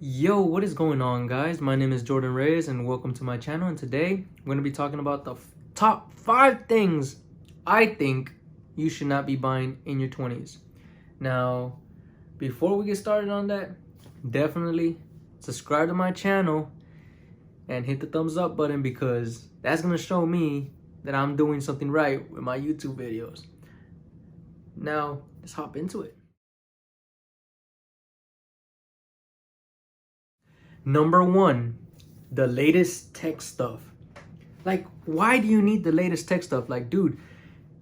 Yo, what is going on, guys? My name is Jordan Reyes and welcome to my channel. And today I'm going to be talking about the top 5 things I think you should not be buying in your 20s. Now, before we get started on that, definitely subscribe to my channel and hit the thumbs up button because that's going to show me that I'm doing something right with my YouTube videos. Now, let's hop into it. Number 1, the latest tech stuff. Like, why do you need the latest tech stuff? Like, dude,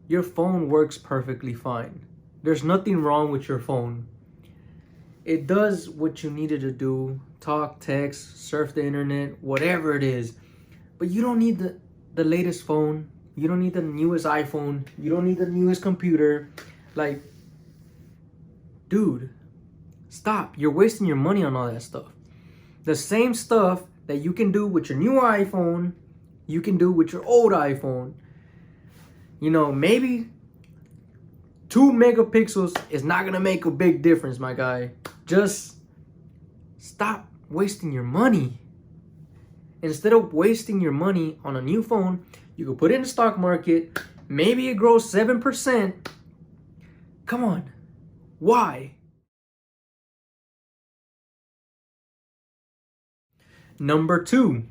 your phone works perfectly fine. There's nothing wrong with your phone. It does what you needed to do: talk, text, surf the internet, whatever it is. But you don't need the latest phone. You don't need the newest iPhone. You don't need the newest computer. Like, dude, stop. You're wasting your money on all that stuff. The same stuff that you can do with your new iPhone, you can do with your old iPhone. You know, maybe 2 megapixels is not gonna make a big difference, my guy. Just stop wasting your money. Instead of wasting your money on a new phone, you could put it in the stock market. Maybe it grows 7%. Come on, why? Number 2,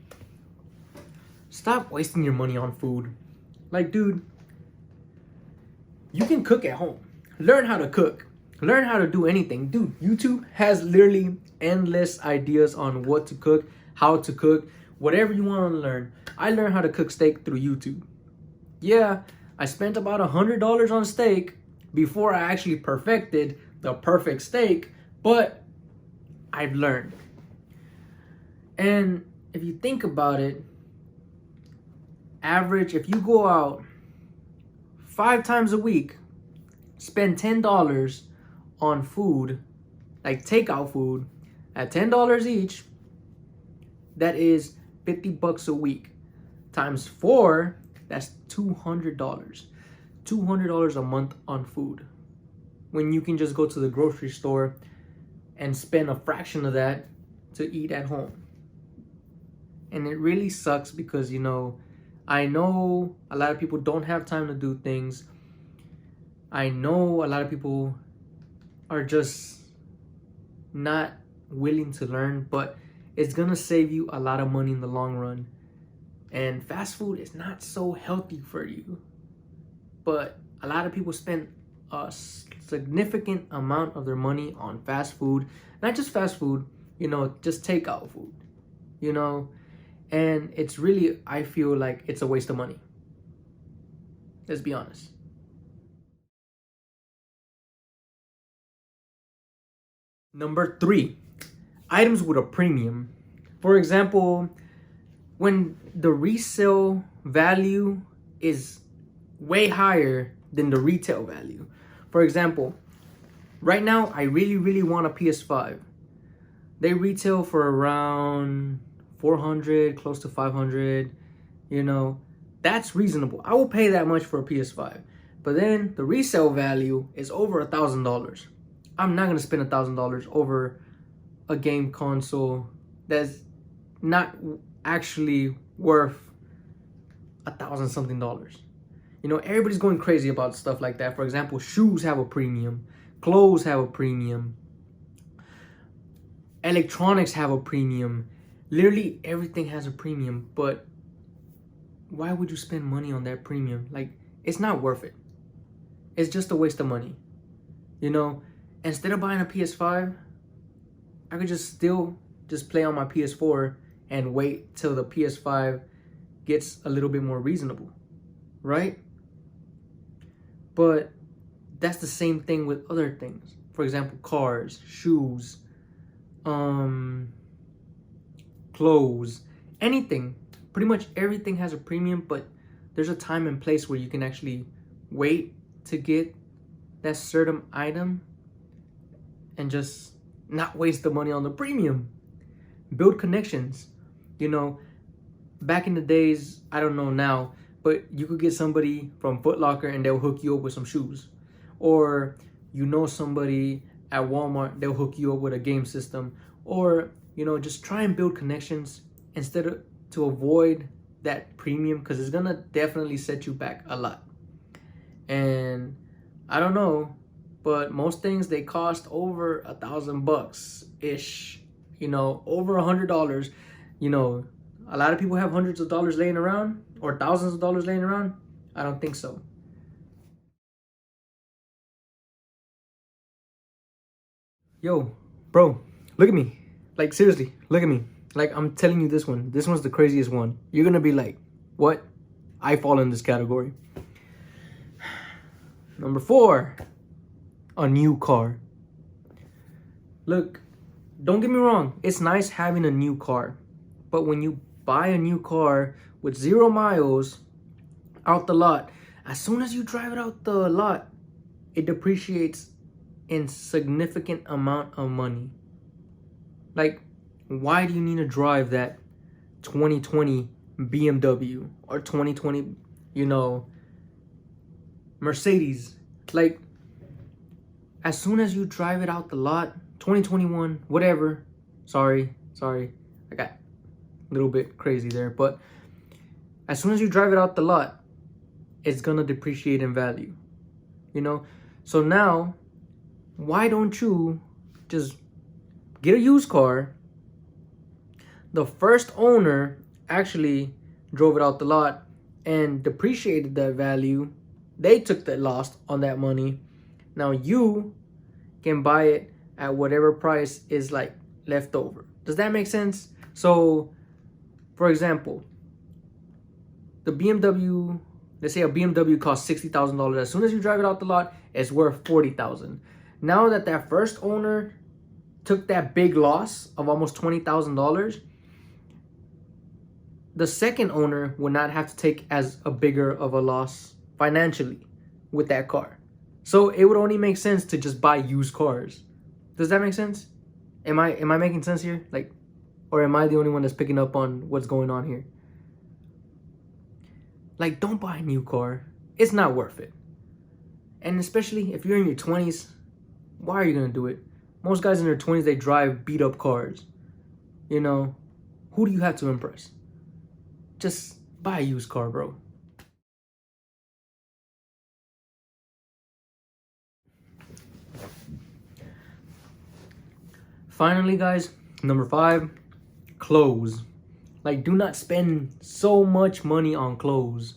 stop wasting your money on food. Like, dude, you can cook at home. Learn how to cook. Learn how to do anything. Dude, YouTube has literally endless ideas on what to cook, how to cook, whatever you want to learn. I learned how to cook steak through YouTube. Yeah, I spent about $100 on steak before I actually perfected the perfect steak, but I've learned. And if you think about it, average, if you go out 5 times a week, spend $10 on food, like takeout food, at $10 each, that is $50 a week. Times 4, that's $200. $200 a month on food. When you can just go to the grocery store and spend a fraction of that to eat at home. And it really sucks because, you know, I know a lot of people don't have time to do things. I know a lot of people are just not willing to learn, but it's gonna save you a lot of money in the long run. And fast food is not so healthy for you. But a lot of people spend a significant amount of their money on fast food. Not just fast food, you know, just takeout food, you know. And it's really, I feel like it's a waste of money. Let's be honest. Number 3, items with a premium. For example, when the resale value is way higher than the retail value. For example, right now, I really want a PS5. They retail for around 400, close to 500, you know, that's reasonable. I will pay that much for a PS5. But then the resale value is over $1,000. I'm not gonna spend $1,000 over a game console that's not actually worth $1,000-something. You know, everybody's going crazy about stuff like that. For example, shoes have a premium, clothes have a premium, electronics have a premium. Literally everything has a premium, but why would you spend money on that premium? Like, it's not worth it. It's just a waste of money. You know, instead of buying a PS5, I could just play on my PS4 and wait till the PS5 gets a little bit more reasonable, right? But that's the same thing with other things. For example, cars, shoes, clothes, anything. Pretty much everything has a premium, but there's a time and place where you can actually wait to get that certain item and just not waste the money on the premium. Build connections. You know, back in the days, I don't know now, but you could get somebody from Foot Locker and they'll hook you up with some shoes. Or you know somebody at Walmart, they'll hook you up with a game system. Or just try and build connections instead of to avoid that premium, because it's gonna definitely set you back a lot. And I don't know, but most things, they cost over $1,000 ish, over $100. A lot of people have hundreds of dollars laying around or thousands of dollars laying around. I don't think so. Yo, bro, look at me. Like, seriously, look at me. Like, I'm telling you, this one's the craziest one. You're gonna be like, what? I fall in this category. Number 4, a new car. Look, don't get me wrong, it's nice having a new car, but when you buy a new car with 0 miles out the lot, as soon as you drive it out the lot, it depreciates in significant amount of money. Like, why do you need to drive that 2020 BMW or 2020, Mercedes? Like, as soon as you drive it out the lot, 2021, whatever. Sorry, I got a little bit crazy there, but as soon as you drive it out the lot, it's gonna depreciate in value. So now, why don't you just get a used car? The first owner actually drove it out the lot and depreciated that value. They took the loss on that money. Now you can buy it at whatever price is like left over. Does that make sense? So, for example, the BMW, let's say a BMW costs $60,000. As soon as you drive it out the lot, it's worth $40,000. Now that first owner took that big loss of almost $20,000, the second owner would not have to take as a bigger of a loss financially with that car. So it would only make sense to just buy used cars. Does that make sense? Am I making sense here? Like, or am I the only one that's picking up on what's going on here? Like, don't buy a new car. It's not worth it. And especially if you're in your 20s, why are you gonna do it? Most guys in their 20s, they drive beat up cars. Who do you have to impress? Just buy a used car, bro. Finally, guys, number 5, clothes. Like, do not spend so much money on clothes.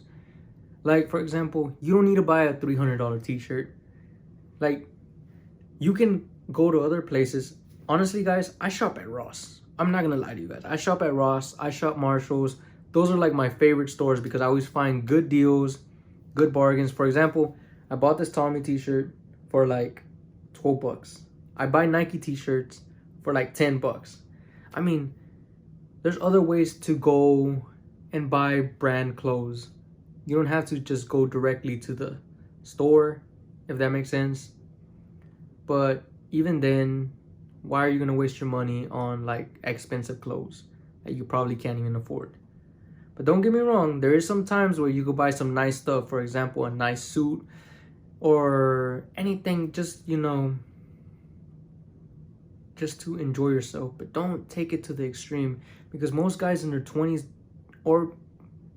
Like, for example, you don't need to buy a $300 t-shirt. Like, you can go to other places. Honestly, guys, I shop at Ross. I'm not gonna lie to you guys. I shop at Ross. I shop Marshalls. Those are like my favorite stores because I always find good deals, good bargains. For example, I bought this Tommy t-shirt for like $12. I buy Nike t-shirts for like $10. I mean, there's other ways to go and buy brand clothes. You don't have to just go directly to the store, if that makes sense. But even then, why are you gonna waste your money on like expensive clothes that you probably can't even afford? But don't get me wrong, there is some times where you could buy some nice stuff. For example, a nice suit or anything, just just to enjoy yourself. But don't take it to the extreme, because most guys in their 20s, or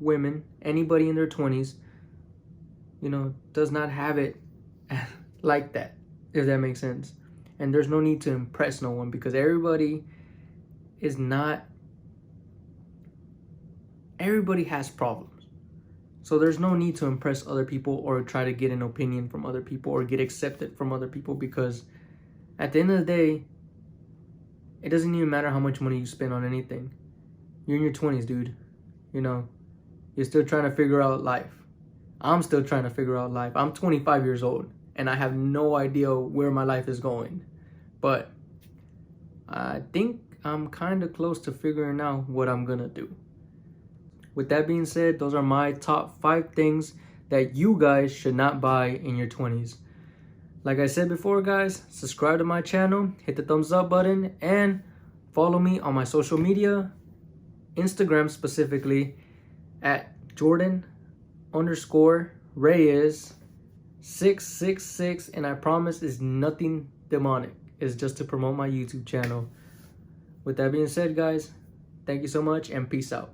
women, anybody in their 20s, does not have it like that, if that makes sense. And there's no need to impress no one, because everybody has problems. So there's no need to impress other people or try to get an opinion from other people or get accepted from other people, because at the end of the day, it doesn't even matter how much money you spend on anything. You're in your 20s, dude. You're still trying to figure out life. I'm still trying to figure out life. I'm 25 years old and I have no idea where my life is going. But I think I'm kind of close to figuring out what I'm gonna do. With that being said, those are my top 5 things that you guys should not buy in your 20s. Like I said before, guys, subscribe to my channel, hit the thumbs up button, and follow me on my social media, Instagram specifically, at Jordan_Reyes666, and I promise it's nothing demonic. It's just to promote my YouTube channel. With that being said, guys, thank you so much and peace out.